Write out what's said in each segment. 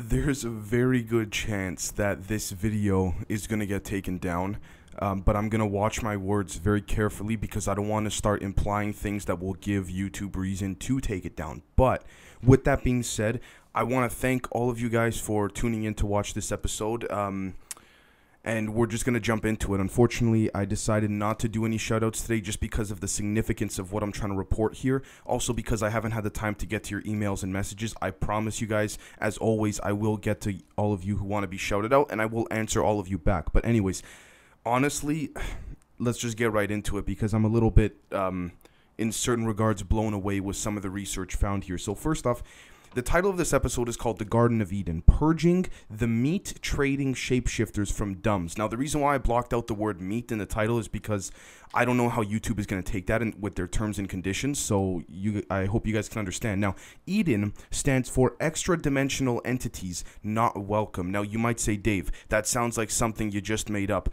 There's a very good chance that this video is going to get taken down, but I'm going to watch my words very carefully because I don't want to start implying things that will give YouTube reason to take it down. But with that being said, I want to thank all of you guys for tuning in to watch this episode. And we're just going to jump into it. Unfortunately, I decided not to do any shoutouts today just because of the significance of what I'm trying to report here. Also because I haven't had the time to get to your emails and messages. I promise you guys, as always, I will get to all of you who want to be shouted out, and I will answer all of you back. But anyways, honestly, let's just get right into it because I'm a little bit, in certain regards, blown away with some of the research found here. So first off, the title of this episode is called The Garden of Eden, Purging the Meat Trading Shapeshifters from D.U.M.Bs. Now, the reason why I blocked out the word meat in the title is because I don't know how YouTube is going to take that with their terms and conditions, so I hope you guys can understand. Now, E.D.E.N stands for Extra-Dimensional Entities Not Welcome. Now, you might say, Dave, that sounds like something you just made up.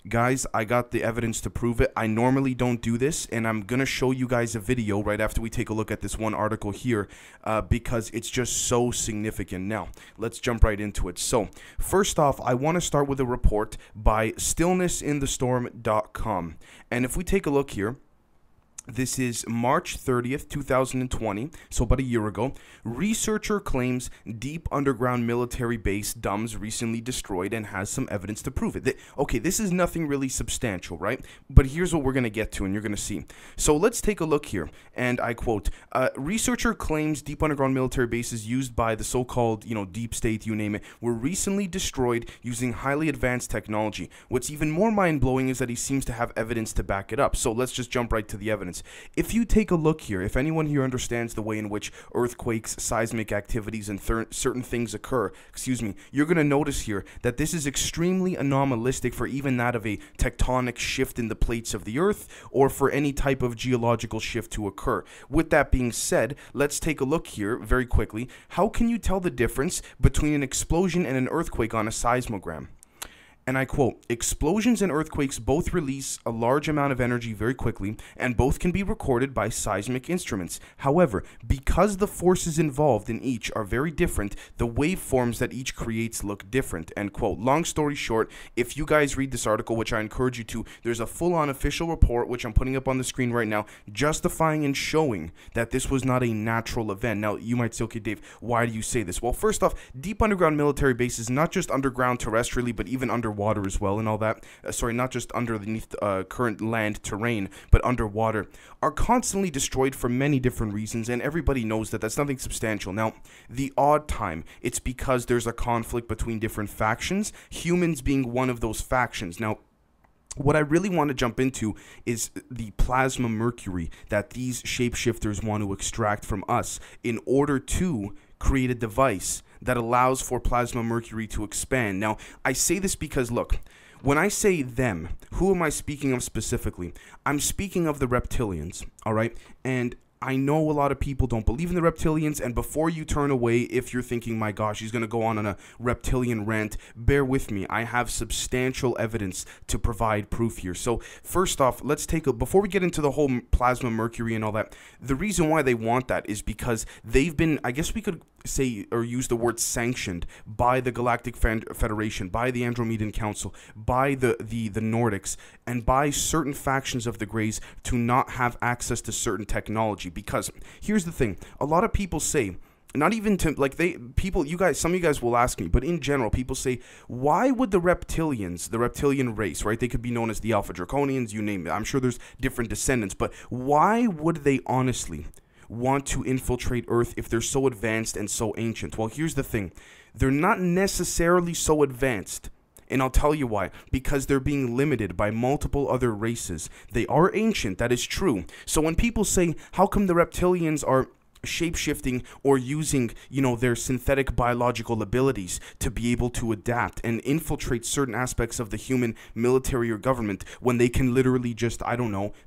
Guys, I got the evidence to prove it. I normally don't do this, and I'm going to show you guys a video right after we take a look at this one article here because it's just so significant. Now, let's jump right into it. So, first off, I want to start with a report by stillnessinthestorm.com. And if we take a look here, this is March 30th, 2020, so about a year ago. Researcher claims deep underground military base D.U.M.Bs recently destroyed and has some evidence to prove it. Okay, this is nothing really substantial, right? But here's what we're going to get to, and you're going to see. So let's take a look here, and I quote, researcher claims deep underground military bases used by the so-called, deep state, you name it, were recently destroyed using highly advanced technology. What's even more mind-blowing is that he seems to have evidence to back it up. So let's just jump right to the evidence. If you take a look here, if anyone here understands the way in which earthquakes, seismic activities, and certain things occur, you're going to notice here that this is extremely anomalistic for even that of a tectonic shift in the plates of the earth or for any type of geological shift to occur. With that being said, let's take a look here very quickly. How can you tell the difference between an explosion and an earthquake on a seismogram? And I quote, explosions and earthquakes both release a large amount of energy very quickly, and both can be recorded by seismic instruments. However, because the forces involved in each are very different, the waveforms that each creates look different, end quote. Long story short, if you guys read this article, which I encourage you to, there's a full-on official report, which I'm putting up on the screen right now, justifying and showing that this was not a natural event. Now, you might say, okay, Dave, why do you say this? Well, first off, deep underground military bases, not just underground terrestrially, but even underwater as well and all that, not just underneath current land terrain, but underwater, are constantly destroyed for many different reasons, and everybody knows that that's nothing substantial. Now, the odd time, it's because there's a conflict between different factions, humans being one of those factions. Now, what I really want to jump into is the plasma mercury that these shapeshifters want to extract from us in order to create a device that allows for plasma mercury to expand. Now, I say this because, look, when I say them, who am I speaking of specifically? I'm speaking of the reptilians, all right? And I know a lot of people don't believe in the reptilians, and before you turn away, if you're thinking, my gosh, he's going to go on a reptilian rant, bear with me. I have substantial evidence to provide proof here. So first off, let's take before we get into the whole plasma mercury and all that, the reason why they want that is because they've been, I guess we could say or use the word sanctioned by the Galactic Federation, by the Andromedan Council, by the Nordics, and by certain factions of the Greys to not have access to certain technology. Because here's the thing, a lot of people say, not even to, some of you guys will ask me, but in general, people say, why would the reptilians, the reptilian race, right, they could be known as the Alpha Draconians, you name it, I'm sure there's different descendants, but why would they honestly want to infiltrate Earth if they're so advanced and so ancient? Well, here's the thing, they're not necessarily so advanced. And I'll tell you why. Because they're being limited by multiple other races. They are ancient, that is true. So when people say, how come the reptilians are shape-shifting or using, their synthetic biological abilities to be able to adapt and infiltrate certain aspects of the human military or government when they can literally just,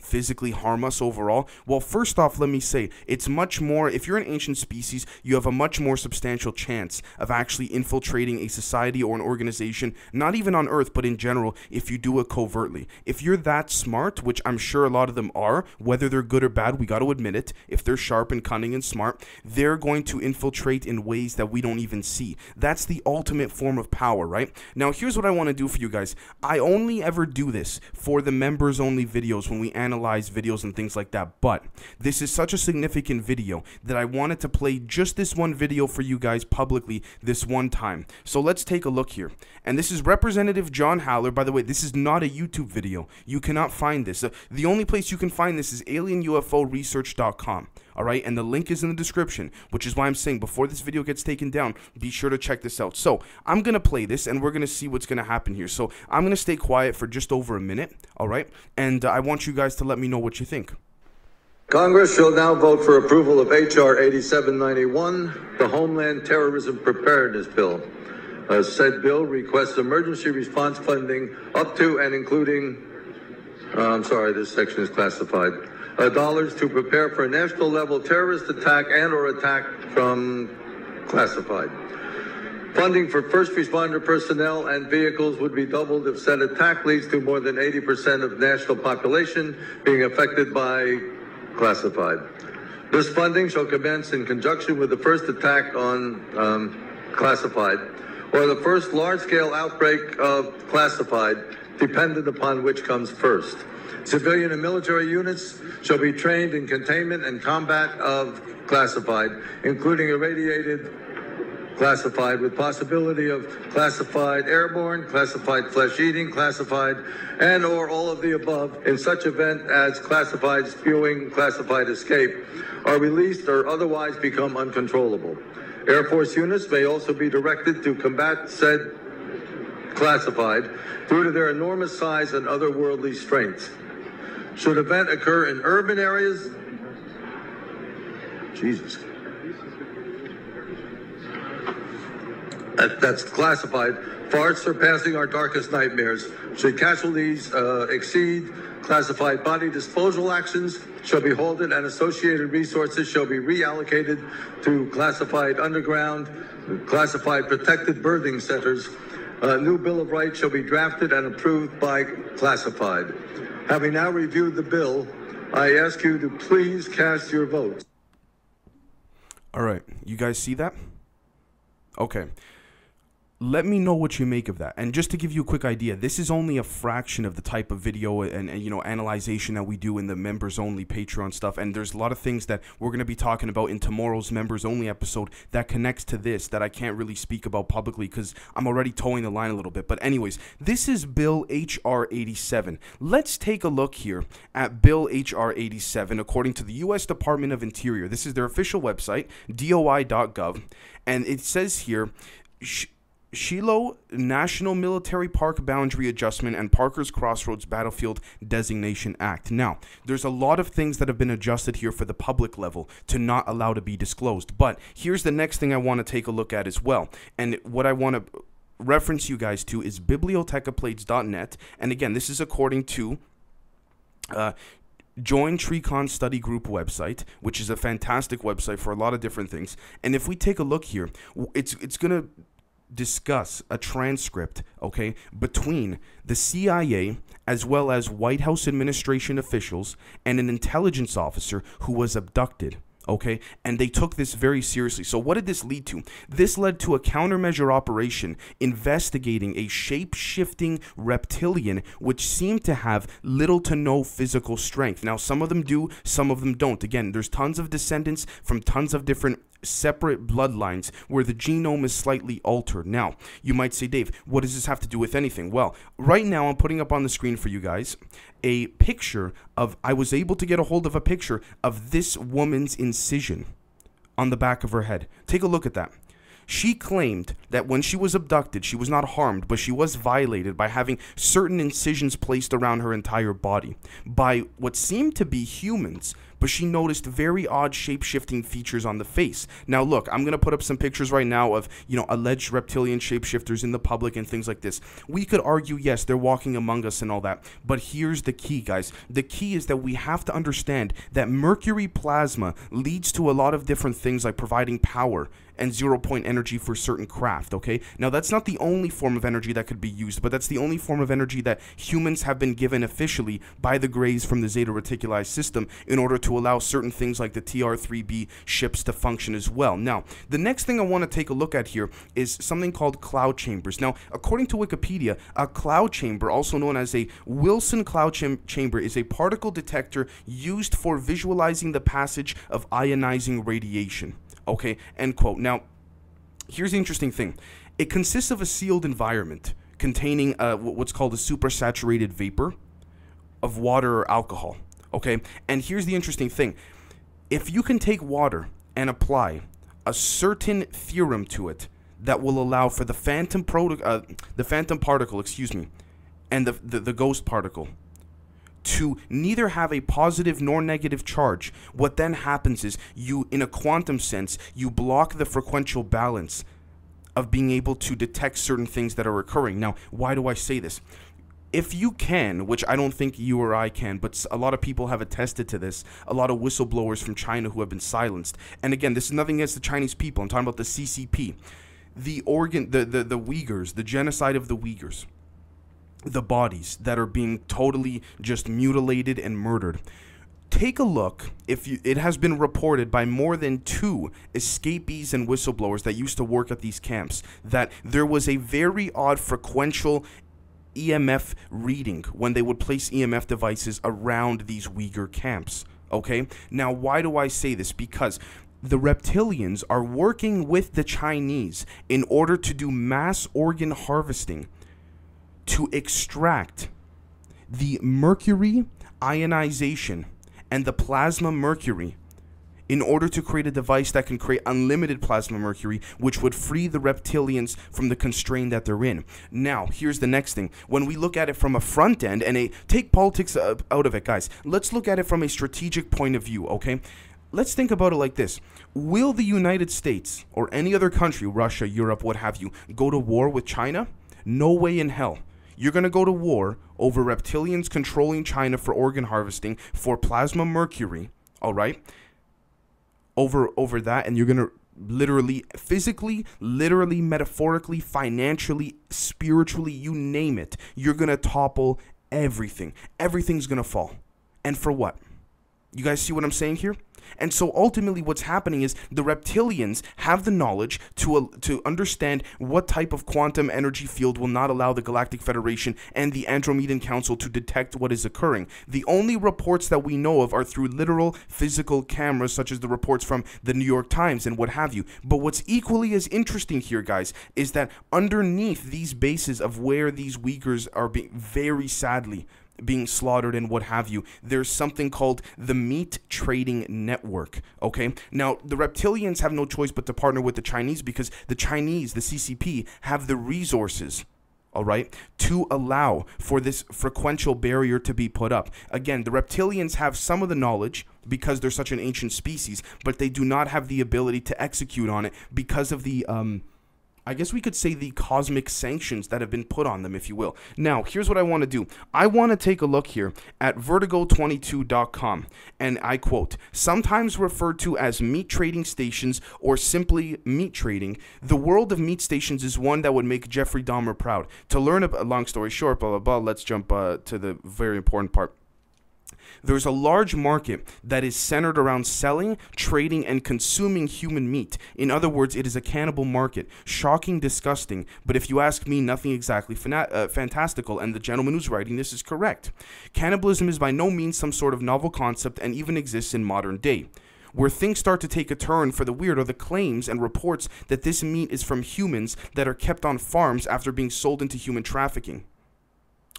physically harm us overall? Well, first off, let me say, it's much more, if you're an ancient species, you have a much more substantial chance of actually infiltrating a society or an organization, not even on Earth, but in general, if you do it covertly. If you're that smart, which I'm sure a lot of them are, whether they're good or bad, we got to admit it, if they're sharp and cunning and smart, they're going to infiltrate in ways that we don't even see. That's the ultimate form of power, right? Now, here's what I want to do for you guys. I only ever do this for the members only videos when we analyze videos and things like that, but this is such a significant video that I wanted to play just this one video for you guys publicly this one time. So let's take a look here. And this is Representative John Haller. By the way, this is not a YouTube video. You cannot find this. The only place you can find this is alienUFOresearch.com. All right, and the link is in the description, which is why I'm saying before this video gets taken down, be sure to check this out. So I'm going to play this, and we're going to see what's going to happen here. So I'm going to stay quiet for just over a minute, all right? And I want you guys to let me know what you think. Congress shall now vote for approval of H.R. 8791, the Homeland Terrorism Preparedness Bill. Said bill requests emergency response funding up to and including, this section is classified, dollars to prepare for a national level terrorist attack and or attack from classified. Funding for first responder personnel and vehicles would be doubled if said attack leads to more than 80% of national population being affected by classified. This funding shall commence in conjunction with the first attack on classified or the first large-scale outbreak of classified, dependent upon which comes first. Civilian and military units shall be trained in containment and combat of classified, including irradiated classified, with possibility of classified airborne, classified flesh-eating, classified, and or all of the above in such event as classified spewing, classified escape, are released or otherwise become uncontrollable. Air Force units may also be directed to combat said classified due to their enormous size and otherworldly strength. Should event occur in urban areas, that's classified, far surpassing our darkest nightmares. Should casualties exceed classified, body disposal actions shall be halted and associated resources shall be reallocated to classified underground, classified protected birthing centers. A new Bill of Rights shall be drafted and approved by classified. Having now reviewed the bill, I ask you to please cast your votes. All right, you guys see that? Okay. Let me know what you make of that. And just to give you a quick idea, this is only a fraction of the type of video and you know, analyzation that we do in the members only Patreon stuff. And there's a lot of things that we're going to be talking about in tomorrow's members only episode that connects to this that I can't really speak about publicly because I'm already towing the line a little bit. But anyways, this is Bill H.R. 87. Let's take a look here at Bill H.R. 87 according to the U.S. Department of Interior. This is their official website, DOI.gov. And it says here, Shiloh National Military Park Boundary Adjustment and Parker's Crossroads Battlefield Designation Act. Now, there's a lot of things that have been adjusted here for the public level to not allow to be disclosed. But here's the next thing I want to take a look at as well. And what I want to reference you guys to is bibliotecaplates.net. And again, this is according to Join Trecon Study Group website, which is a fantastic website for a lot of different things. And if we take a look here, it's going to discuss a transcript, okay, between the CIA as well as White House administration officials and an intelligence officer who was abducted. Okay, and they took this very seriously. So what did this lead to? This led to a countermeasure operation investigating a shape-shifting reptilian which seemed to have little to no physical strength. Now, some of them do, some of them don't. Again, there's tons of descendants from tons of different separate bloodlines where the genome is slightly altered. Now, you might say, Dave, what does this have to do with anything? Well, right now I'm putting up on the screen for you guys a picture of, I was able to get a hold of a picture of this woman's incision on the back of her head. Take a look at that. She claimed that when she was abducted, she was not harmed, but she was violated by having certain incisions placed around her entire body by what seemed to be humans, but she noticed very odd shape-shifting features on the face. Now, look, I'm going to put up some pictures right now of, you know, alleged reptilian shapeshifters in the public and things like this. We could argue, yes, they're walking among us and all that, but here's the key, guys. The key is that we have to understand that mercury plasma leads to a lot of different things like providing power and 0-point energy for certain craft, okay? Now, that's not the only form of energy that could be used, but that's the only form of energy that humans have been given officially by the Greys from the Zeta Reticuli system in order to to allow certain things like the TR-3B ships to function as well. Now, the next thing I want to take a look at here is something called cloud chambers. Now, according to Wikipedia, a cloud chamber, also known as a Wilson cloud chamber, is a particle detector used for visualizing the passage of ionizing radiation. Okay, end quote. Now, here's the interesting thing. It consists of a sealed environment containing what's called a supersaturated vapor of water or alcohol. Okay, and here's the interesting thing. If you can take water and apply a certain theorem to it that will allow for the phantom particle, excuse me, and the ghost particle to neither have a positive nor negative charge, what then happens is you, in a quantum sense, you block the frequential balance of being able to detect certain things that are occurring. Now, why do I say this? If you can, which I don't think you or I can, but a lot of people have attested to this, a lot of whistleblowers from China who have been silenced. And again, this is nothing against the Chinese people. I'm talking about the CCP. The Uyghurs, the genocide of the Uyghurs. The bodies that are being totally just mutilated and murdered. Take a look. It has been reported by more than 2 escapees and whistleblowers that used to work at these camps that there was a very odd frequential EMF reading when they would place EMF devices around these Uyghur camps. Okay? Now, why do I say this? Because the reptilians are working with the Chinese in order to do mass organ harvesting to extract the mercury ionization and the plasma mercury in order to create a device that can create unlimited plasma mercury, which would free the reptilians from the constraint that they're in. Now, here's the next thing. When we look at it from a front end, and take politics out of it, guys. Let's look at it from a strategic point of view, okay? Let's think about it like this. Will the United States or any other country, Russia, Europe, what have you, go to war with China? No way in hell. You're going to go to war over reptilians controlling China for organ harvesting, for plasma mercury, all right? Over that, and you're going to literally, physically, literally, metaphorically, financially, spiritually, you name it, you're going to topple everything. Everything's going to fall. And for what? You guys see what I'm saying here? And so ultimately what's happening is the reptilians have the knowledge to understand what type of quantum energy field will not allow the Galactic Federation and the Andromedan Council to detect what is occurring. The only reports that we know of are through literal physical cameras, such as the reports from the New York Times and what have you. But what's equally as interesting here, guys, is that underneath these bases of where these Uyghurs are being very sadly being slaughtered and what have you, there's something called the Meat Trading Network. Okay, now the reptilians have no choice but to partner with the Chinese, because the Chinese, the CCP, have the resources, all right, to allow for this frequential barrier to be put up. Again, the reptilians have some of the knowledge because they're such an ancient species, but they do not have the ability to execute on it because of the I guess we could say the cosmic sanctions that have been put on them, if you will. Now, here's what I want to do. I want to take a look here at vertigo22.com, and I quote, sometimes referred to as meat trading stations or simply meat trading, the world of meat stations is one that would make Jeffrey Dahmer proud. To learn a long story short, blah, blah, blah, let's jump to the very important part. There's a large market that is centered around selling, trading, and consuming human meat. In other words, it is a cannibal market. Shocking, disgusting, but if you ask me, nothing exactly fantastical, and the gentleman who's writing this is correct. Cannibalism is by no means some sort of novel concept and even exists in modern day. Where things start to take a turn for the weird are the claims and reports that this meat is from humans that are kept on farms after being sold into human trafficking.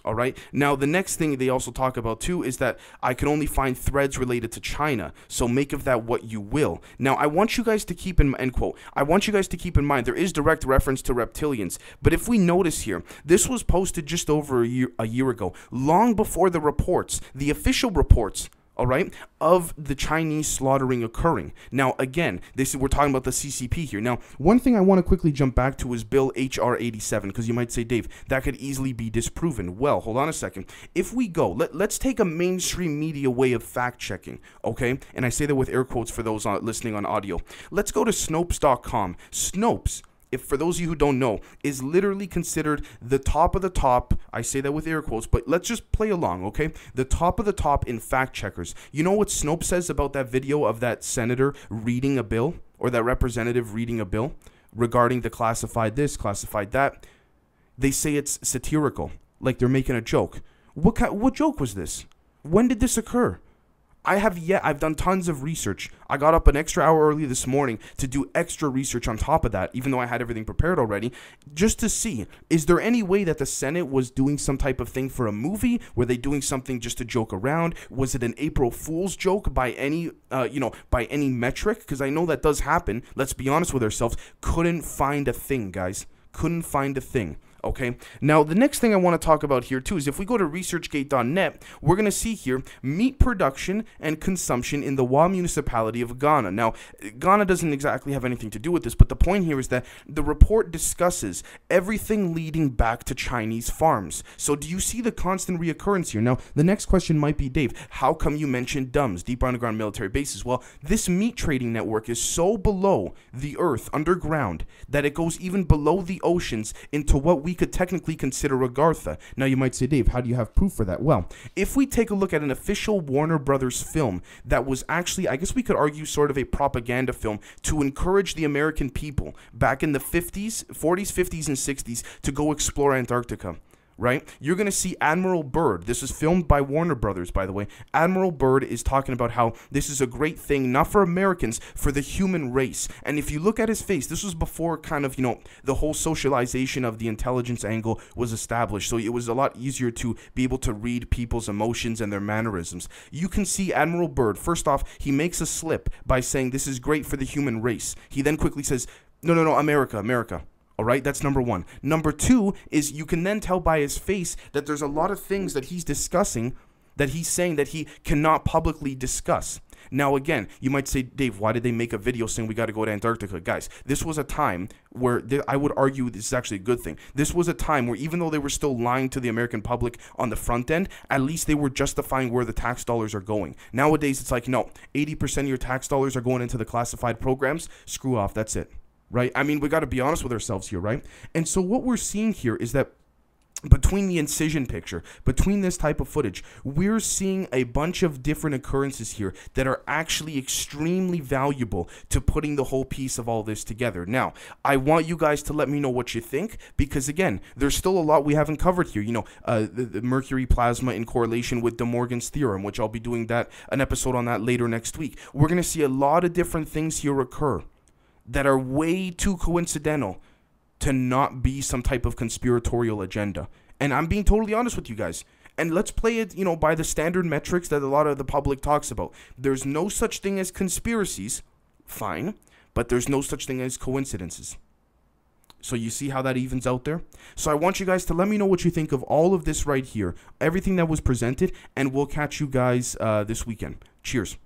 All right. Now, the next thing they also talk about, too, is that I can only find threads related to China. So make of that what you will. Now, I want you guys to keep in end quote. I want you guys to keep in mind there is direct reference to reptilians. But if we notice here, this was posted just over a year ago, long before the reports, the official reports, all right, of the Chinese slaughtering occurring. Now, again, we're talking about the CCP here. Now, one thing I want to quickly jump back to is Bill HR 87, because you might say, Dave, that could easily be disproven. Well, hold on a second. If we go, let's take a mainstream media way of fact-checking, okay? And I say that with air quotes for those listening on audio. Let's go to Snopes.com. Snopes if for those of you who don't know, is literally considered the top of the top. I say that with air quotes, but let's just play along, okay? The top of the top in fact checkers. You know what Snopes says about that video of that senator reading a bill, or that representative reading a bill regarding the classified this, classified that? They say it's satirical, like they're making a joke. What joke was this? When did this occur? I've done tons of research. I got up an extra hour early this morning to do extra research on top of that, even though I had everything prepared already, just to see, is there any way that the Senate was doing some type of thing for a movie? Were they doing something just to joke around? Was it an April Fool's joke by any, by any metric? Because I know that does happen. Let's be honest with ourselves. Couldn't find a thing, guys. Couldn't find a thing. Okay, now the next thing I want to talk about here too is if we go to researchgate.net, we're going to see here meat production and consumption in the Wa municipality of Ghana. Now, Ghana doesn't exactly have anything to do with this, but the point here is that the report discusses everything leading back to Chinese farms. So do you see the constant reoccurrence here? Now, the next question might be, Dave, how come you mentioned D.U.M.Bs, deep underground military bases? Well, this meat trading network is so below the earth, underground, that it goes even below the oceans into what we could technically consider Agartha. Now you might say, Dave, how do you have proof for that? Well, if we take a look at an official Warner Brothers film that was actually, I guess we could argue, sort of a propaganda film to encourage the American people back in the 40s, 50s, and 60s to go explore Antarctica. Right? You're going to see Admiral Byrd. This is filmed by Warner Brothers, by the way. Admiral Byrd is talking about how this is a great thing, not for Americans, for the human race. And if you look at his face, this was before kind of, the whole socialization of the intelligence angle was established. So it was a lot easier to be able to read people's emotions and their mannerisms. You can see Admiral Byrd. First off, he makes a slip by saying this is great for the human race. He then quickly says, no, America, America. All right, that's number one. Number two is you can then tell by his face that there's a lot of things that he's discussing, that he's saying that he cannot publicly discuss. Now, again, you might say, Dave, why did they make a video saying we got to go to Antarctica? Guys, this was a time where I would argue this is actually a good thing. This was a time where even though they were still lying to the American public on the front end, at least they were justifying where the tax dollars are going. Nowadays, it's like, no, 80% of your tax dollars are going into the classified programs. Screw off. That's it. Right? I mean, we got to be honest with ourselves here, right? And so what we're seeing here is that between the incision picture, between this type of footage, we're seeing a bunch of different occurrences here that are actually extremely valuable to putting the whole piece of all this together. Now, I want you guys to let me know what you think, because again, there's still a lot we haven't covered here. The mercury plasma in correlation with De Morgan's theorem, which I'll be doing an episode on that later next week. We're going to see a lot of different things here occur that are way too coincidental to not be some type of conspiratorial agenda. And I'm being totally honest with you guys. And let's play it, by the standard metrics that a lot of the public talks about. There's no such thing as conspiracies, fine, but there's no such thing as coincidences. So you see how that evens out there? So I want you guys to let me know what you think of all of this right here, everything that was presented, and we'll catch you guys this weekend. Cheers.